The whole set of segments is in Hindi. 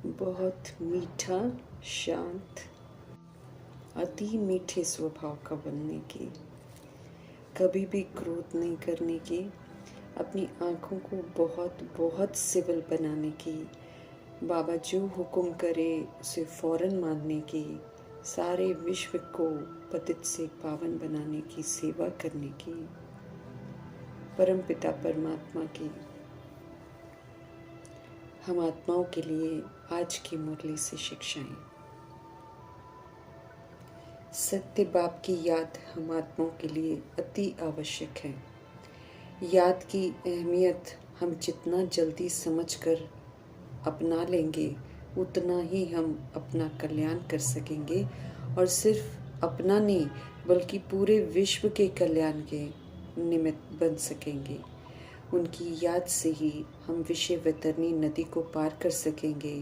बहुत मीठा, शांत, अति मीठे स्वभाव का बनने की, कभी भी क्रोध नहीं करने की, अपनी आँखों को बहुत बहुत सिविल बनाने की, बाबा जो हुक्म करे उसे फौरन मानने की, सारे विश्व को पतित से पावन बनाने की सेवा करने की, परमपिता परमात्मा की हम आत्माओं के लिए आज की मुरली से शिक्षाएं। सत्य बाप की याद हम आत्माओं के लिए अति आवश्यक है। याद की अहमियत हम जितना जल्दी समझकर अपना लेंगे उतना ही हम अपना कल्याण कर सकेंगे, और सिर्फ अपना नहीं बल्कि पूरे विश्व के कल्याण के निमित्त बन सकेंगे। उनकी याद से ही हम विषय वैतरणी नदी को पार कर सकेंगे,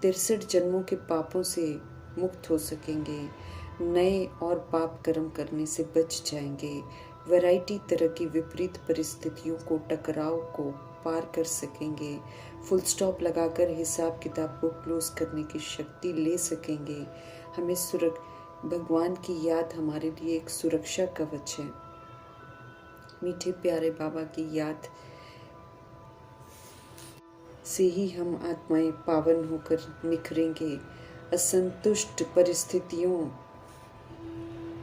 63 जन्मों के पापों से मुक्त हो सकेंगे, नए और पाप कर्म करने से बच जाएंगे, वैरायटी तरह की विपरीत परिस्थितियों को टकराव को पार कर सकेंगे, फुल स्टॉप लगाकर हिसाब किताब को क्लोज करने की शक्ति ले सकेंगे। हमें भगवान की याद हमारे लिए एक सुरक्षा कवच है। मीठे प्यारे बाबा की याद से ही हम आत्माएं पावन होकर निखरेंगे, असंतुष्ट परिस्थितियों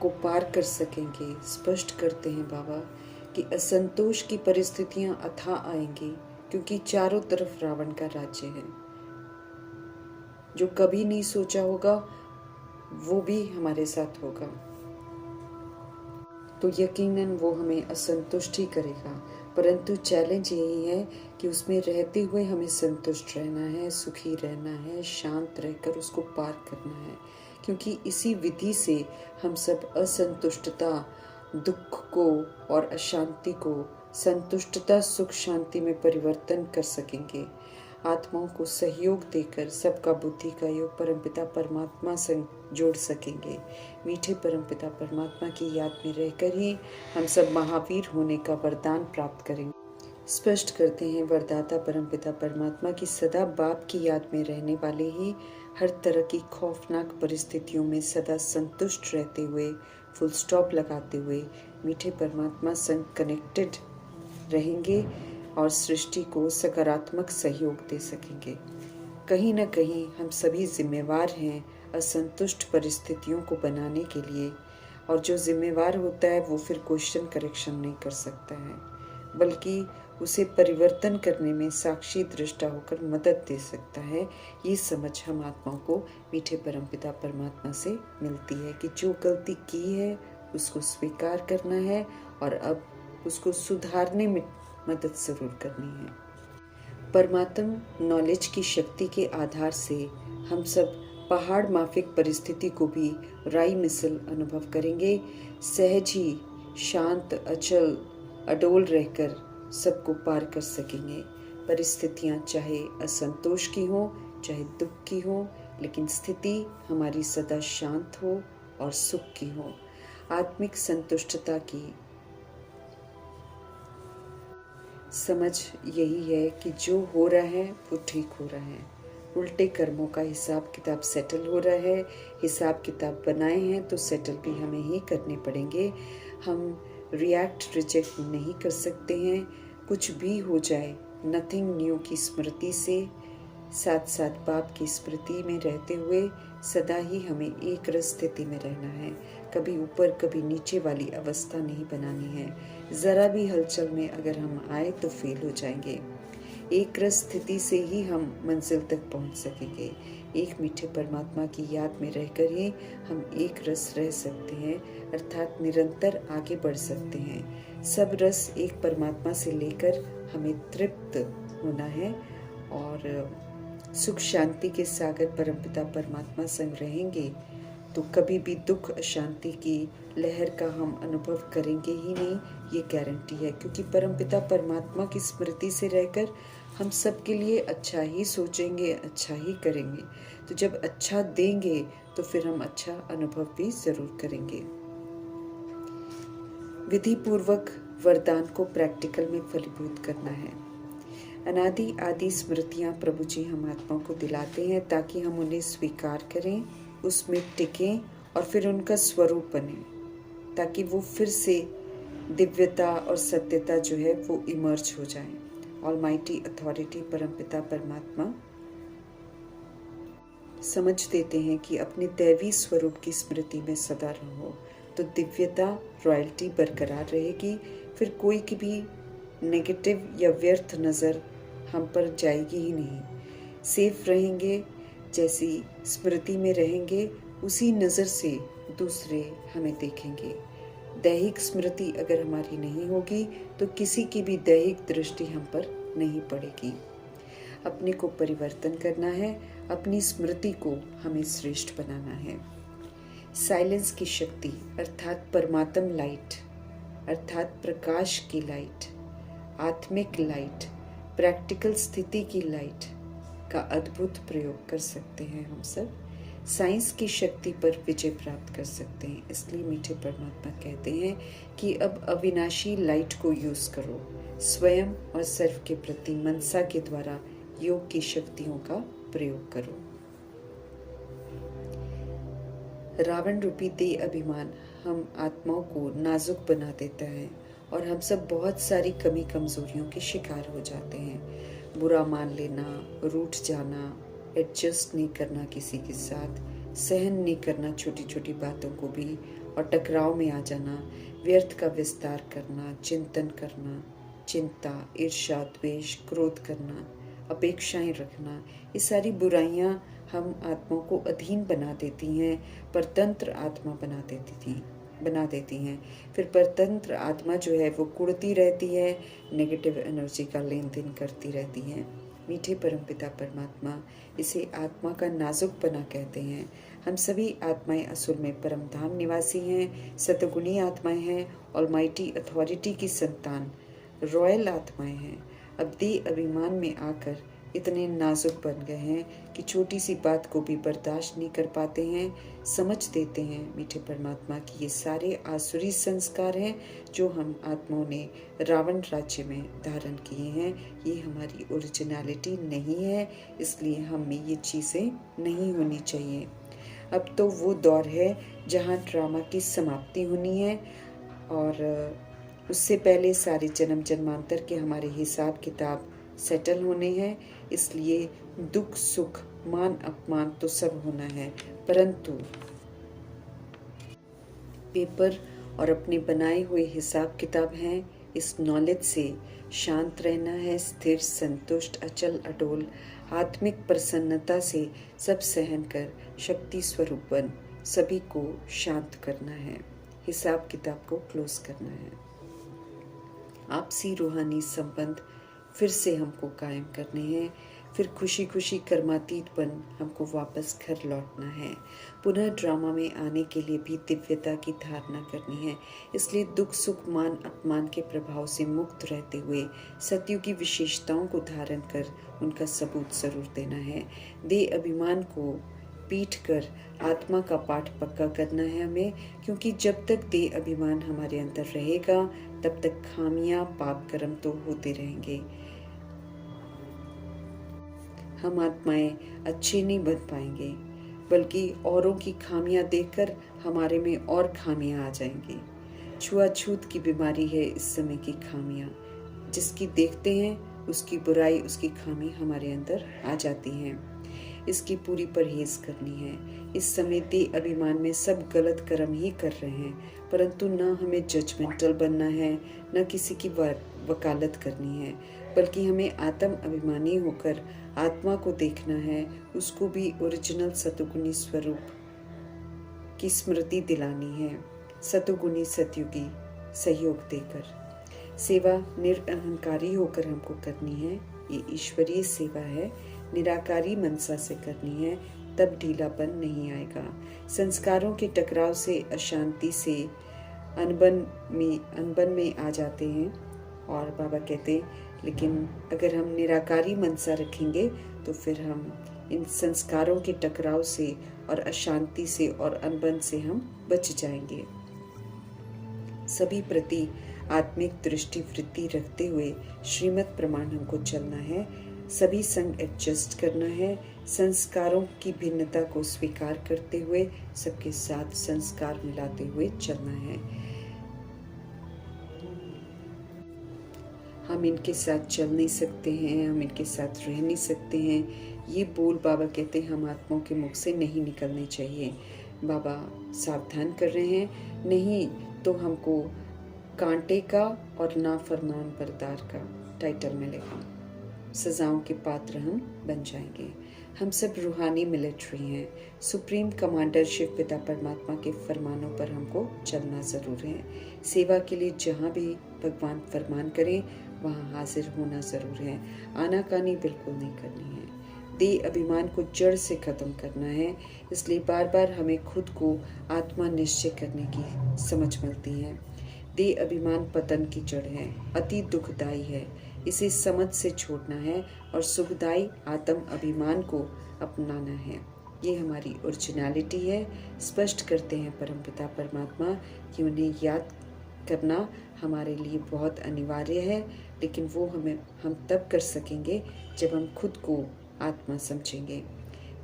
को पार कर सकेंगे। स्पष्ट करते हैं बाबा कि असंतोष की परिस्थितियां अथाह आएंगी, क्योंकि चारों तरफ रावण का राज्य है। जो कभी नहीं सोचा होगा वो भी हमारे साथ होगा, तो यकीनन वो हमें असंतुष्ट ही करेगा। परंतु चैलेंज यही है कि उसमें रहते हुए हमें संतुष्ट रहना है, सुखी रहना है, शांत रहकर उसको पार करना है, क्योंकि इसी विधि से हम सब असंतुष्टता, दुख को और अशांति को संतुष्टता, सुख, शांति में परिवर्तन कर सकेंगे। आत्माओं को सहयोग देकर सबका बुद्धि का योग परमपिता परमात्मा से जोड़ सकेंगे। मीठे परमपिता परमात्मा की याद में रहकर ही हम सब महावीर होने का वरदान प्राप्त करेंगे। स्पष्ट करते हैं वरदाता परमपिता परमात्मा की सदा बाप की याद में रहने वाले ही हर तरह की खौफनाक परिस्थितियों में सदा संतुष्ट रहते हुए, फुल स्टॉप लगाते हुए मीठे परमात्मा संग कनेक्टेड रहेंगे और सृष्टि को सकारात्मक सहयोग दे सकेंगे। कहीं न कहीं हम सभी जिम्मेवार हैं असंतुष्ट परिस्थितियों को बनाने के लिए, और जो जिम्मेवार होता है वो फिर क्वेश्चन करेक्शन नहीं कर सकता है, बल्कि उसे परिवर्तन करने में साक्षी दृष्टा होकर मदद दे सकता है। ये समझ हम आत्माओं को मीठे परमपिता परमात्मा से मिलती है कि जो गलती की है उसको स्वीकार करना है और अब उसको सुधारने में मदद जरूर करनी है। परमात्म नॉलेज की शक्ति के आधार से हम सब पहाड़ माफिक परिस्थिति को भी राई मिसल अनुभव करेंगे, सहज ही शांत, अचल, अडोल रहकर सबको पार कर सकेंगे। परिस्थितियां चाहे असंतोष की हो, चाहे दुख की हो, लेकिन स्थिति हमारी सदा शांत हो और सुख की हो। आत्मिक संतुष्टता की समझ यही है कि जो हो रहा है वो ठीक हो रहा है। उल्टे कर्मों का हिसाब किताब सेटल हो रहा है। हिसाब किताब बनाए हैं तो सेटल भी हमें ही करने पड़ेंगे। हम रिएक्ट रिजेक्ट नहीं कर सकते हैं। कुछ भी हो जाए, नथिंग न्यू की स्मृति से साथ साथ बाप की स्मृति में रहते हुए सदा ही हमें एक रस स्थिति में रहना है। कभी ऊपर कभी नीचे वाली अवस्था नहीं बनानी है। जरा भी हलचल में अगर हम आए तो फेल हो जाएंगे। एक रस स्थिति से ही हम मंजिल तक पहुंच सकेंगे। एक मीठे परमात्मा की याद में रहकर ही हम एक रस रह सकते हैं, अर्थात निरंतर आगे बढ़ सकते हैं। सब रस एक परमात्मा से लेकर हमें तृप्त होना है और सुख शांति के सागर परमपिता परमात्मा संग रहेंगे तो कभी भी दुख अशांति की लहर का हम अनुभव करेंगे ही नहीं, ये गारंटी है। क्योंकि परमपिता परमात्मा की स्मृति से रहकर हम सबके लिए अच्छा ही सोचेंगे, अच्छा ही करेंगे। तो जब अच्छा देंगे तो फिर हम अच्छा अनुभव भी जरूर करेंगे। विधि पूर्वक वरदान को प्रैक्टिकल में फलीभूत करना है। अनादि आदि स्मृतियाँ प्रभु जी हम आत्माओं को दिलाते हैं ताकि हम उन्हें स्वीकार करें, उसमें टिकें और फिर उनका स्वरूप बने, ताकि वो फिर से दिव्यता और सत्यता जो है वो इमर्ज हो जाए। ऑलमाइटी अथॉरिटी परमपिता परमात्मा समझ देते हैं कि अपने दैवी स्वरूप की स्मृति में सदा रहो तो दिव्यता, रॉयल्टी बरकरार रहेगी। फिर कोई की भी नेगेटिव या व्यर्थ नज़र हम पर जाएगी ही नहीं। सेफ रहेंगे, जैसी स्मृति में रहेंगे उसी नज़र से दूसरे हमें देखेंगे। दैहिक स्मृति अगर हमारी नहीं होगी तो किसी की भी दैहिक दृष्टि हम पर नहीं पड़ेगी। अपने को परिवर्तन करना है, अपनी स्मृति को हमें श्रेष्ठ बनाना है। साइलेंस की शक्ति अर्थात परमात्म लाइट, अर्थात प्रकाश की लाइट, आत्मिक लाइट, प्रैक्टिकल स्थिति की लाइट का अद्भुत प्रयोग कर सकते हैं। हम सब साइंस की शक्ति पर विजय प्राप्त कर सकते हैं। इसलिए मीठे परमात्मा कहते हैं कि अब अविनाशी लाइट को यूज करो, स्वयं और सर्व के प्रति मनसा के द्वारा योग की शक्तियों का प्रयोग करो। रावण रूपी देह अभिमान हम आत्माओं को नाजुक बना देता है और हम सब बहुत सारी कमी कमजोरियों के शिकार हो जाते हैं। बुरा मान लेना, रूठ जाना, एडजस्ट नहीं करना किसी के साथ, सहन नहीं करना छोटी छोटी बातों को भी और टकराव में आ जाना, व्यर्थ का विस्तार करना, चिंतन करना, चिंता, ईर्ष्या, द्वेष, क्रोध करना, अपेक्षाएं रखना, ये सारी बुराइयां हम आत्माओं को अधीन बना देती हैं, परतंत्र आत्मा बना देती हैं। फिर परतंत्र आत्मा जो है वो कुड़ती रहती है, नेगेटिव एनर्जी का लेन देन करती रहती है। मीठे परमपिता परमात्मा इसे आत्मा का नाजुकपना कहते हैं। हम सभी आत्माएं असल में परम धाम निवासी हैं, सतगुणी आत्माएं हैं, ऑलमाइटी अथॉरिटी की संतान, रॉयल आत्माएं हैं। अब देह अभिमान में आकर इतने नाजुक बन गए हैं कि छोटी सी बात को भी बर्दाश्त नहीं कर पाते हैं। समझ देते हैं मीठे परमात्मा की ये सारे आसुरी संस्कार हैं जो हम आत्माओं ने रावण राज्य में धारण किए हैं। ये हमारी ओरिजिनलिटी नहीं है, इसलिए हमें ये चीज़ें नहीं होनी चाहिए। अब तो वो दौर है जहाँ ड्रामा की समाप्ति होनी है और उससे पहले सारे जन्म जन्मांतर के हमारे हिसाब किताब सेटल होने हैं। इसलिए दुख सुख मान अपमान तो सब होना है, परंतु पेपर और अपने बनाए हुए हिसाब किताब हैं, इस नॉलेज से शांत रहना है, स्थिर, संतुष्ट, अचल, अडोल, आत्मिक प्रसन्नता से सब सहन कर शक्ति स्वरूप बन सभी को शांत करना है, हिसाब किताब को क्लोज करना है। आपसी रूहानी संबंध फिर से हमको कायम करने हैं, फिर खुशी खुशी कर्मातीतपन हमको वापस घर लौटना है। पुनः ड्रामा में आने के लिए भी दिव्यता की धारणा करनी है। इसलिए दुख सुख मान अपमान के प्रभाव से मुक्त रहते हुए सत्यों की विशेषताओं को धारण कर उनका सबूत जरूर देना है। देह अभिमान को पीट कर आत्मा का पाठ पक्का करना है हमें, क्योंकि जब तक देह अभिमान हमारे अंदर रहेगा तब तक खामियां पाप कर्म तो होते रहेंगे। हम आत्माएं अच्छे नहीं बन पाएंगे, बल्कि औरों की खामियां देखकर हमारे में और खामियां आ जाएंगी। छुआछूत की बीमारी है इस समय की खामियां, जिसकी देखते हैं उसकी बुराई, उसकी खामी हमारे अंदर आ जाती हैं। इसकी पूरी परहेज करनी है। इस समय देह अभिमान में सब गलत कर्म ही कर रहे हैं, परंतु न हमें जजमेंटल बनना है, न किसी की वकालत करनी है, बल्कि हमें आत्म अभिमानी होकर आत्मा को देखना है, उसको भी ओरिजिनल सतुगुणी स्वरूप की स्मृति दिलानी है, सतुगुणी सतयुगी सहयोग देकर। सेवा निरअहंकारी होकर हमको करनी है, ये ईश्वरीय सेवा है, निराकारी मनसा से करनी है, तब ढीलापन नहीं आएगा। संस्कारों के टकराव से, अशांति से अनबन में आ जाते हैं और बाबा कहते लेकिन अगर हम निराकारी मनसा रखेंगे तो फिर हम इन संस्कारों के टकराव से और अशांति से और अनबन से हम बच जाएंगे। सभी प्रति आत्मिक दृष्टि वृत्ति रखते हुए श्रीमत प्रमाण हमको चलना है। सभी संग एडजस्ट करना है। संस्कारों की भिन्नता को स्वीकार करते हुए सबके साथ संस्कार मिलाते हुए चलना है। हम इनके साथ चल नहीं सकते हैं, हम इनके साथ रह नहीं सकते हैं, ये बोल बाबा कहते हैं हम आत्माओं के मुख से नहीं निकलने चाहिए। बाबा सावधान कर रहे हैं, नहीं तो हमको कांटे का और नाफरमान बरदार का टाइटल मिलेगा, सजाओं के पात्र हम बन जाएंगे। हम सब रूहानी मिलिट्री हैं। सुप्रीम कमांडर शिव पिता परमात्मा के फरमानों पर हमको चलना ज़रूर है। सेवा के लिए जहाँ भी भगवान फरमान करें वहाँ हाजिर होना ज़रूर है। आनाकानी बिल्कुल नहीं करनी है। देह अभिमान को जड़ से ख़त्म करना है। इसलिए बार बार हमें खुद को आत्मा निश्चय करने की समझ मिलती है। देह अभिमान पतन की जड़ है, अति दुखदायी है। इसे समझ से छोड़ना है और सुखदायी आत्म अभिमान को अपनाना है। ये हमारी ओरिजिनलिटी है। स्पष्ट करते हैं परमपिता परमात्मा कि उन्हें याद करना हमारे लिए बहुत अनिवार्य है, लेकिन वो हम तब कर सकेंगे जब हम खुद को आत्मा समझेंगे।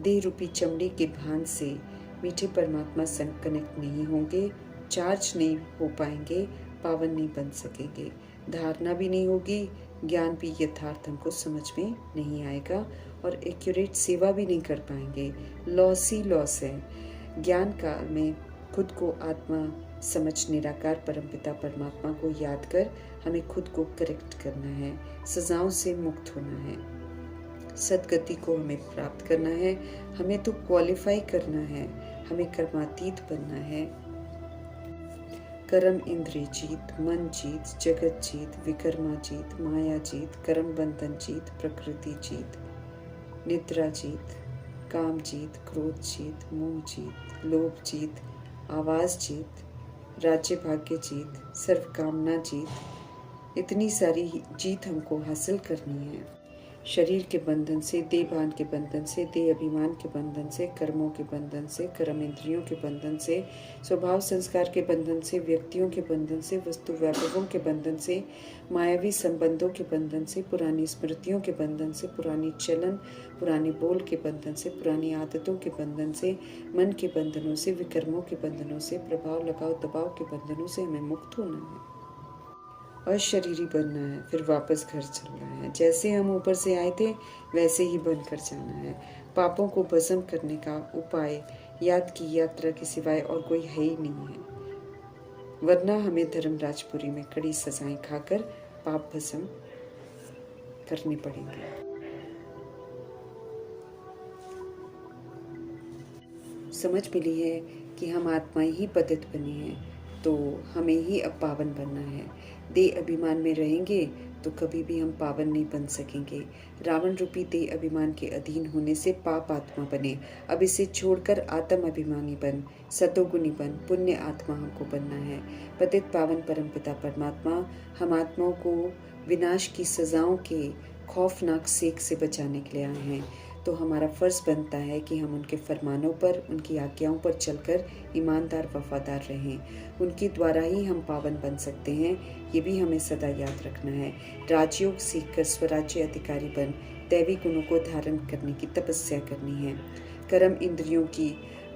देह रूपी चमड़ी के भान से मीठे परमात्मा संग कनेक्ट नहीं होंगे, चार्ज नहीं हो पाएंगे, पावन नहीं बन सकेंगे, धारणा भी नहीं होगी, ज्ञान भी यथार्थ हमको समझ में नहीं आएगा और एक्यूरेट सेवा भी नहीं कर पाएंगे। लॉस ही लॉस है। ज्ञान काल में खुद को आत्मा समझ निराकार परमपिता परमात्मा को याद कर हमें खुद को करेक्ट करना है, सजाओं से मुक्त होना है, सदगति को हमें प्राप्त करना है। हमें तो क्वालिफाई करना है, हमें कर्मातीत बनना है। कर्म इंद्रिय जीत, मन जीत, जगत जीत, विकर्मा जीत, माया जीत, कर्म बंधन जीत, प्रकृति जीत, निद्रा जीत, काम जीत, क्रोध जीत, मोह जीत, लोभ जीत, आवाज जीत, राज्य भाग्य जीत, सर्व कामना जीत। इतनी सारी जीत हमको हासिल करनी है। शरीर के बंधन से, देहभान के बंधन से, देह अभिमान के बंधन से, कर्मों के बंधन से, कर्म इंद्रियों के बंधन से, स्वभाव संस्कार के बंधन से, व्यक्तियों के बंधन से, वस्तु वैभवों के बंधन से, मायावी संबंधों के बंधन से, पुरानी स्मृतियों के बंधन से, पुरानी चलन, पुरानी बोल के बंधन से, पुरानी आदतों के बंधन से, मन के बंधनों से, विकर्मों के बंधनों से, प्रभाव लगाव दबाव के बंधनों से हमें मुक्त होना है और शरीरी बनना है। फिर वापस घर चलना है। जैसे हम ऊपर से आए थे वैसे ही बनकर जाना है। पापों को भस्म करने का उपाय याद की यात्रा के सिवाय और कोई है ही नहीं है, वरना हमें धर्मराजपुरी में कड़ी सजाएं खाकर पाप भस्म करने पड़ेंगे। समझ मिली है कि हम आत्माएं ही पतित बनी हैं, तो हमें ही अब पावन बनना है। देह अभिमान में रहेंगे तो कभी भी हम पावन नहीं बन सकेंगे। रावण रूपी देह अभिमान के अधीन होने से पाप आत्मा बने। अब इसे छोड़कर आत्म अभिमानी बन, सतोगुणी बन, पुण्य आत्मा हमको बनना है। पतित पावन परमपिता परमात्मा हम आत्माओं को विनाश की सजाओं के खौफनाक सेक से बचाने के लिए आए हैं। तो हमारा फ़र्ज़ बनता है कि हम उनके फरमानों पर, उनकी आज्ञाओं पर चलकर ईमानदार वफादार रहें। उनके द्वारा ही हम पावन बन सकते हैं, ये भी हमें सदा याद रखना है। राजयोग सीखकर स्वराज्य अधिकारी बन दैवी गुणों को धारण करने की तपस्या करनी है। कर्म इंद्रियों की,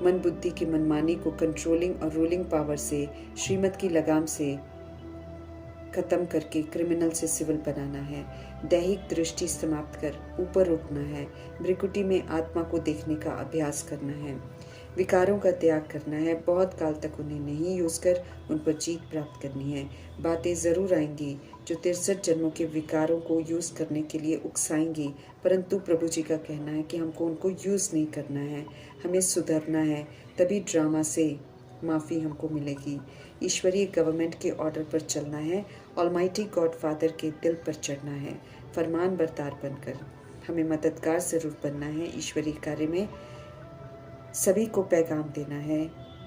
मन बुद्धि की मनमानी को कंट्रोलिंग और रूलिंग पावर से, श्रीमत की लगाम से खत्म करके क्रिमिनल से सिविल बनाना है। दैहिक दृष्टि समाप्त कर ऊपर उठना है। भ्रिकुटी में आत्मा को देखने का अभ्यास करना है। विकारों का त्याग करना है। बहुत काल तक उन्हें नहीं यूज कर उन पर जीत प्राप्त करनी है। बातें जरूर आएंगी जो 63 जन्मों के विकारों को यूज करने के लिए उकसाएंगी, परंतु प्रभु जी का कहना है कि हमको उनको यूज नहीं करना है, हमें सुधरना है, तभी ड्रामा से माफ़ी हमको मिलेगी। ईश्वरीय गवर्नमेंट के ऑर्डर पर चलना है। ऑलमाइटी गॉड फादर के दिल पर चढ़ना है। फरमान बरदार बनकर हमें मददगार जरूर बनना है। ईश्वरीय कार्य में सभी को पैगाम देना है।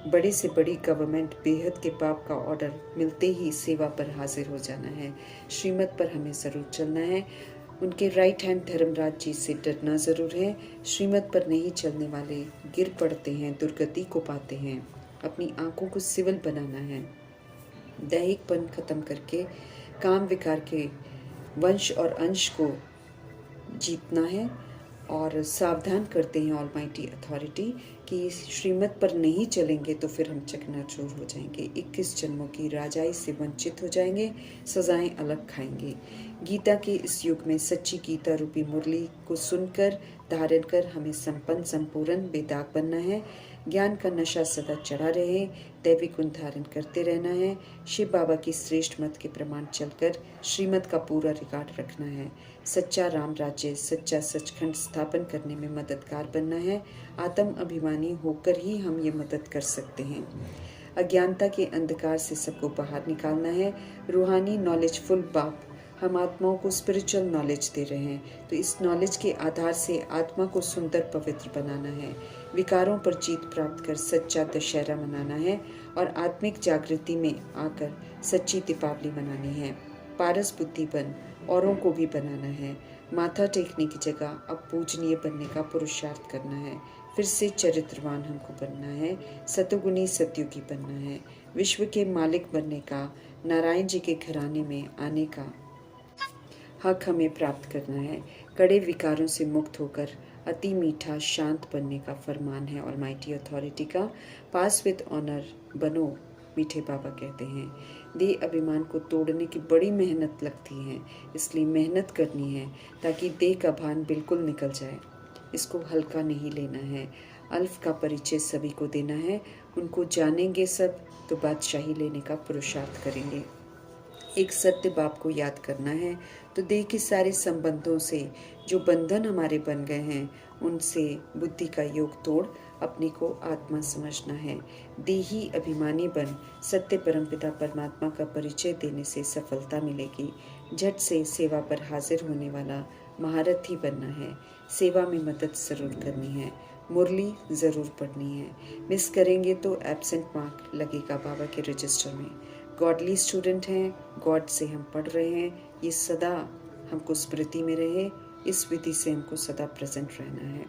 बड़ी से बड़ी गवर्नमेंट बेहद के पाप का ऑर्डर मिलते ही सेवा पर हाजिर हो जाना है। श्रीमत पर हमें ज़रूर चलना है। उनके राइट हैंड धर्मराज जी से डरना ज़रूर है। श्रीमत पर नहीं चलने वाले गिर पड़ते हैं, दुर्गति को पाते हैं। अपनी आंखों को सिविल बनाना है। दैहिकपन खत्म करके काम विकार के वंश और अंश को जीतना है। और सावधान करते हैं ऑलमाइटी अथॉरिटी कि श्रीमत पर नहीं चलेंगे तो फिर हम चकनाचूर हो जाएंगे, 21 जन्मों की राजाई से वंचित हो जाएंगे, सजाएं अलग खाएंगे। गीता के इस युग में सच्ची गीता रूपी मुरली को सुनकर धारण कर हमें संपन्न संपूर्ण बेदाग बनना है। ज्ञान का नशा सदा चढ़ा रहे, दैवी गुण धारण करते रहना है। शिव बाबा की श्रेष्ठ मत के प्रमाण चलकर श्रीमत का पूरा रिकॉर्ड रखना है। सच्चा राम राज्य, सच्चा सचखंड स्थापन करने में मददगार बनना है। आत्म अभिमानी होकर ही हम ये मदद कर सकते हैं। अज्ञानता के अंधकार से सबको बाहर निकालना है। रूहानी नॉलेजफुल बाप हम आत्माओं को स्पिरिचुअल नॉलेज दे रहे हैं, तो इस नॉलेज के आधार से आत्मा को सुंदर पवित्र बनाना है। विकारों पर जीत प्राप्त कर सच्चा दशहरा मनाना है और आत्मिक जागृति में आकर सच्ची दीपावली मनानी है। पारस बुद्धि बन औरों को भी बनाना है। माथा टेकने की जगह अब पूजनीय बनने का पुरुषार्थ करना है। फिर से चरित्रवान हमको बनना है, सतुगुनी सतयुगी बनना है। विश्व के मालिक बनने का, नारायण जी के घराने में आने का हक हमें प्राप्त करना है। कड़े विकारों से मुक्त होकर अति मीठा शांत बनने का फरमान है ऑलमाइटी अथॉरिटी का। पास विद ऑनर बनो, मीठे बाबा कहते हैं। देह अभिमान को तोड़ने की बड़ी मेहनत लगती है, इसलिए मेहनत करनी है ताकि देह का भान बिल्कुल निकल जाए। इसको हल्का नहीं लेना है। अल्फ का परिचय सभी को देना है। उनको जानेंगे सब तो बादशाही लेने का पुरुषार्थ करेंगे। एक सत्य बाप को याद करना है तो देह के सारे संबंधों से जो बंधन हमारे बन गए हैं उनसे बुद्धि का योग तोड़ अपने को आत्मा समझना है। देही अभिमानी बन सत्य परमपिता परमात्मा का परिचय देने से सफलता मिलेगी। झट से सेवा पर हाजिर होने वाला महारथी बनना है। सेवा में मदद जरूर करनी है। मुरली ज़रूर पढ़नी है। मिस करेंगे तो एब्सेंट मार्क लगेगा बाबा के रजिस्टर में। गॉडली स्टूडेंट हैं, गॉड से हम पढ़ रहे हैं, ये सदा हमको स्मृति में रहे। इस विधि से हमको सदा प्रेजेंट रहना है।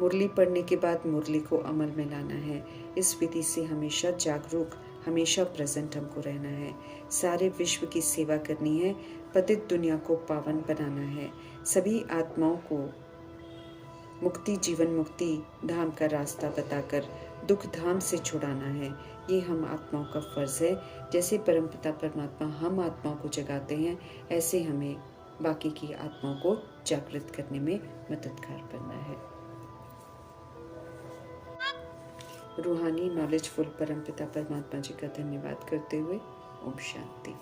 मुरली पढ़ने के बाद मुरली को अमल में लाना है। इस विधि से हमेशा जागरूक, हमेशा प्रेजेंट हमको रहना है। सारे विश्व की सेवा करनी है। पतित दुनिया को पावन बनाना है। सभी आत्माओं को मुक्ति, जीवन मुक्ति धाम का रास्ता बताकर दुख धाम से छुड़ाना है। ये हम आत्माओं का फर्ज है। जैसे परमपिता परमात्मा हम आत्माओं को जगाते हैं, ऐसे हमें बाकी की आत्माओं को जागृत करने में मददगार बनना है। रूहानी नॉलेजफुल परमपिता परमात्मा जी का धन्यवाद करते हुए ओम शांति।